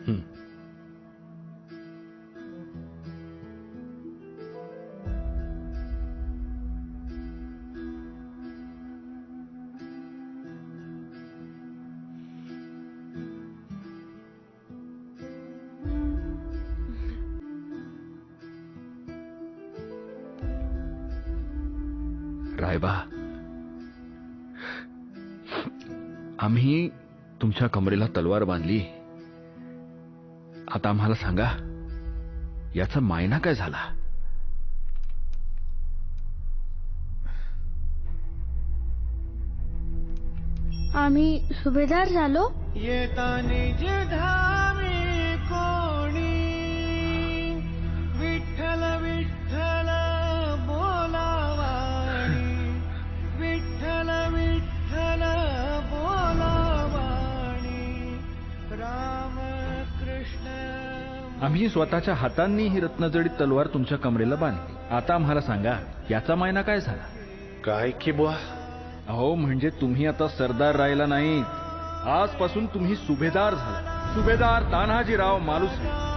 हं. रायबा, आम्ही तुमच्या कमरेला तलवार बांधली. आता आम्हाला सांगा, याचा मायना काय झाला? आम्ही सुभेदार झालो. येतानी जे धामी कोणी विठ्ठल विठ्ठल बोलावाणी, विठ्ठल विठ्ठल बोलावाणी, राम कृष्ण. आम्ही स्वतःच्या हातांनी ही रत्नजडीत तलवार तुमच्या कमरेला बांधली. आता आम्हाला सांगा, याचा मायना काय झाला? काय की बुवा? अहो, म्हणजे तुम्ही आता सरदार राहिला नाहीत. आजपासून तुम्ही सुभेदार झाला. सुभेदार तान्हाजीराव मालुसरे.